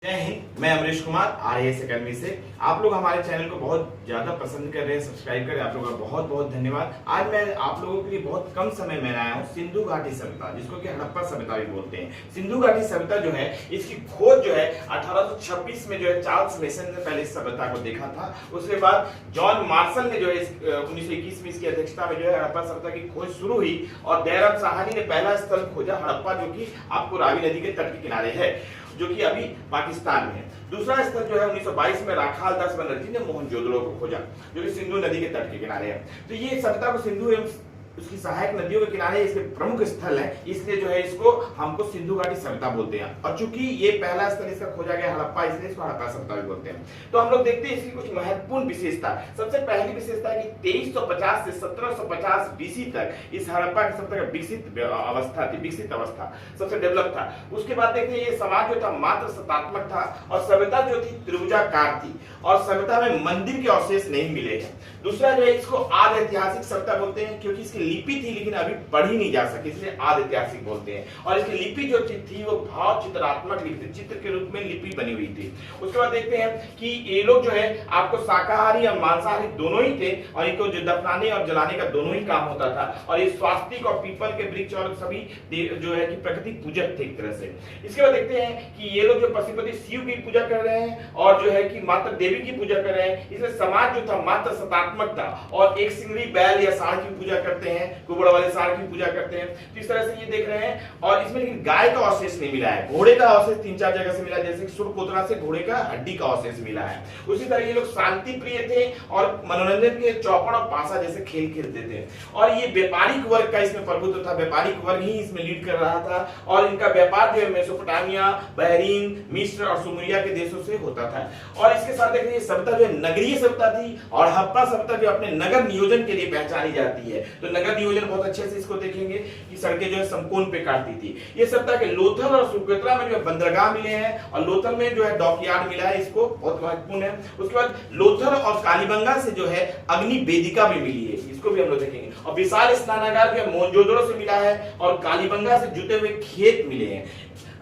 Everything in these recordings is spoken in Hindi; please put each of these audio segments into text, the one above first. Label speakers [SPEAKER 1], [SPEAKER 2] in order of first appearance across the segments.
[SPEAKER 1] जय हिंद। मैं अमरीश कुमार आईएएस अकेडमी से। आप लोग हमारे चैनल को बहुत ज्यादा पसंद कर रहे हैं, सब्सक्राइब करें। आप लोगों का बहुत बहुत धन्यवाद। आज मैं आप लोगों के लिए बहुत कम समय में आया हूँ सिंधु घाटी सभ्यता, जिसको कि हड़प्पा सभ्यता भी बोलते हैं। सिंधु घाटी सभ्यता जो है, इसकी खोज जो है 1826 में जो है चार्ल्स मेसन ने पहले इस सभ्यता को देखा था। उसके बाद जॉन मार्शल ने जो है 1921 में इसकी अध्यक्षता में जो है हड़प्पा सभ्यता की खोज शुरू हुई और दैरब साहनी ने पहला स्थल खोजा हड़प्पा, जो कि आपको रावी नदी के तट के किनारे है, जो कि अभी पाकिस्तान में है। दूसरा स्थल जो है 1922 में राखाल दास बनर्जी ने मोहनजोदड़ो को खोजा, जो कि सिंधु नदी के तट के किनारे है। तो ये सभ्यता को सिंधु एवं उसकी सहायक नदियों के किनारे इसके प्रमुख स्थल है, इसलिए जो है इसको हमको सिंधु घाटी सभ्यता बोलते हैं। और चूंकि ये पहला स्थल इसका खोजा गया हड़प्पा, इसलिए इसको हड़प्पा सभ्यता भी बोलते हैं। तो हम लोग देखते हैं इसकी कुछ महत्वपूर्ण विशेषता। सबसे पहली विशेषता है कि 2350 से 1750 बीसी तक इस हड़प्पा की सभ्यता का विकसित अवस्था सबसे डेवलप था। उसके बाद देखते हैं ये समाज जो था मात्र सत्तात्मक था और सभ्यता जो थी त्रिभुजाकार थी और सभ्यता में मंदिर के अवशेष नहीं मिले हैं। दूसरा जो है इसको आदि ऐतिहासिक सभ्यता बोलते हैं, क्योंकि इसकी लिपि थी लेकिन अभी पढ़ी नहीं जा सकी, इसलिए आदि ऐतिहासिक बोलते हैं। और इसकी लिपि जो थी वो भाव चित्रात्मक लिपि थी, चित्र के रूप में लिपि बनी हुई थी। उसके बाद देखते हैं कि ये लोग जो है आपको शाकाहारी और मांसाहारी दोनों ही थे और इनको जो दफनाने और जलाने का दोनों ही काम होता था। और ये स्वास्तिक और पीपल के वृक्ष और सभी जो है कि प्रकृति पूजक थे एक तरह से। इसके बाद देखते हैं कि ये लोग जो पशुपति शिव की पूजा कर रहे हैं और जो है कि माता देवी की पूजा कर रहे हैं। इसलिए समाज जो था मात्र सत्तात्मक था और एक सिंगड़ी बैल या सांड की पूजा करते हैं, कुबड़ वाले सांड की पूजा करते हैं। तो इस तरह से ये देख रहे हैं। और इसमें लेकिन गाय का अवशेष नहीं मिला है, घोड़े का अवशेष 3-4 जगह से मिला, जैसे कि सुरकोतरा से घोड़े का हड्डी का अवशेष मिला है। उसी तरह ये लोग शांति प्रिय थे और मनोरंजन के चौपड़ और पासा जैसे खेल खेलते थे। और ये व्यापारिक वर्ग का इसमें प्रभुत्व था, व्यापारिक वर्ग ही इसमें लीड कर रहा था। और इनका व्यापार जो है मेसोपोटामिया, बहरीन, मिस्र और सुमेरिया के देशों से होता था। और इसके साथ देखिए ये सभ्यता जो नगरीय सभ्यता थी और हड़प्पा सभ्यता जो अपने नगर नियोजन के लिए पहचानी जाती है। तो नगर नियोजन बहुत अच्छे से इसको देखेंगे कि सड़कें जो है समकोण पे काटती थी। ये सभ्यता के लोथल और सुरकोतरा में जो है बंदरगाह मिले हैं और लोथल में जो है डॉकयार्ड मिला है, इसको बहुत महत्वपूर्ण है। उसके बाद लोथल और कालीबंगा से जो है अग्नि वेदिका भी मिली है, इसको भी हम लोग देखेंगे। और विशाल स्नानागार जो है मोहनजोदड़ो से मिला है और कालीबंगा से जुटे हुए खेत मिले हैं।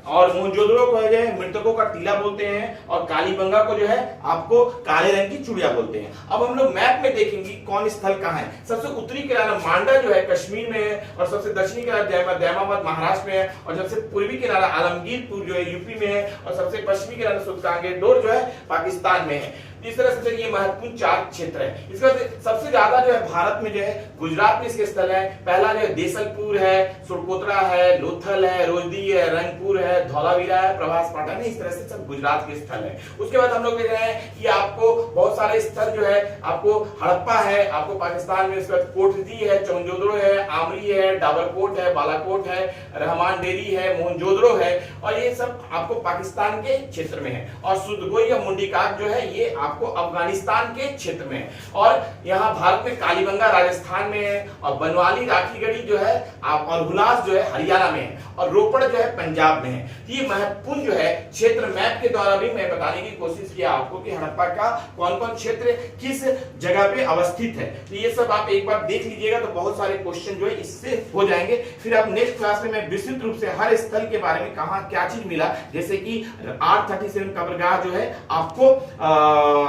[SPEAKER 1] और मोहनजोदड़ो को जो है मृतकों का टीला बोलते हैं और कालीबंगा को जो है आपको काले रंग की चूड़िया बोलते हैं। अब हम लोग मैप में देखेंगे कौन स्थल कहाँ है। सबसे उत्तरी किनारा मांडा जो है कश्मीर में है और सबसे दक्षिणी किनारा दैमाबाद महाराष्ट्र में है और सबसे पूर्वी किनारा आलमगीरपुर जो है यूपी में है और सबसे पश्चिमी किनारा सुल्तानगंज जो है पाकिस्तान में है। इस तरह से ये महत्वपूर्ण 4 क्षेत्र है। इसका सबसे ज्यादा जो है भारत में जो है गुजरात में इसके स्थल है। पहला जो है देसलपुर है, सुरकोतरा है, लोथल है, रोजदी है, रंगपुर है, धौलावीरा है, प्रभास पाटन है। इस तरह से सब गुजरात के स्थल है। उसके बाद हम लोग देख रहे हैं कि आपको बहुत सारे स्थल जो है आपको हड़प्पा है, आपको पाकिस्तान में इसके बाद कोटदी है, चौंजोदड़ो है, आमरी है, डाबरकोट है, बालाकोट है, रहमान डेरी है, मोहनजोदड़ो है और ये सब आपको पाकिस्तान के क्षेत्र में है। और सुदगोई या मुंडीकाक जो है ये आपको अफगानिस्तान के क्षेत्र में है। और यहाँ भारत में कालीबंगा राजस्थान में है और बनवाली राखीगढ़ी जो है और हुलास जो है हरियाणा में है और रोपड़ जो है पंजाब में है। ये महत्वपूर्ण जो है क्षेत्र मैप के द्वारा भी मैं बताने की कोशिश किया आपको कि हड़प्पा का कौन कौन क्षेत्र किस जगह पे अवस्थित है। तो ये सब आप एक बार देख लीजिएगा तो बहुत सारे क्वेश्चन जो है इससे हो जाएंगे। फिर आप नेक्स्ट क्लास में मैं विस्तृत रूप से हर स्थल के बारे में कहाँ क्या चीज मिला, जैसे कि 837 कब्रगाह जो है आपको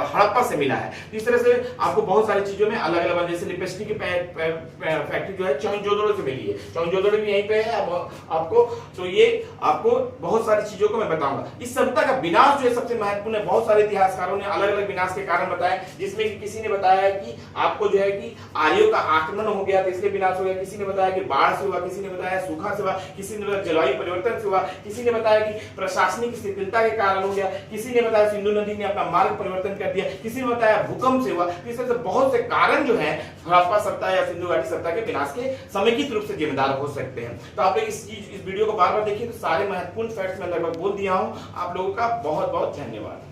[SPEAKER 1] हड़प्पा से मिला है। इस तरह से आपको बहुत सारी चीजों में अलग अलग, जैसे लिपस्टिक की फैक्ट्री जो है चौंजोदड़ो से मिली है, चौंजोदड़ो भी यहीं पे है आपको। तो ये आपको बहुत सारी चीजों को मैं बताऊंगा। इस सभ्यता का विनाश जो है सबसे महत्वपूर्ण है। बहुत सारे इतिहासकारों ने अलग अलग विनाश के कारण बताए, जिसमें किसी ने बताया कि आपको जो है कि आर्यों का आक्रमण हो गया तो इसलिए विनाश हो गया, किसी ने बताया कि बाढ़ से हुआ, किसी ने बताया सूखा से हुआ, किसी ने बताया जलवायु परिवर्तन से हुआ, किसी ने बताया कि प्रशासनिक शिथिलता के कारण हो गया, किसी ने बताया सिंधु नदी ने अपना मार्ग परिवर्तन कर दिया, किसी ने बताया भूकंप से हुआ। इस तरह से बहुत से कारण जो है हड़प्पा सभ्यता या सिंधु घाटी सभ्यता के विनाश के समेकित रूप से जिम्मेदार हो सकते हैं। तो आप लोग इस वीडियो को बार बार देखिए तो सारे महत्वपूर्ण फैक्ट्स मैं लगभग बोल दिया हूं। आप लोगों का बहुत बहुत धन्यवाद।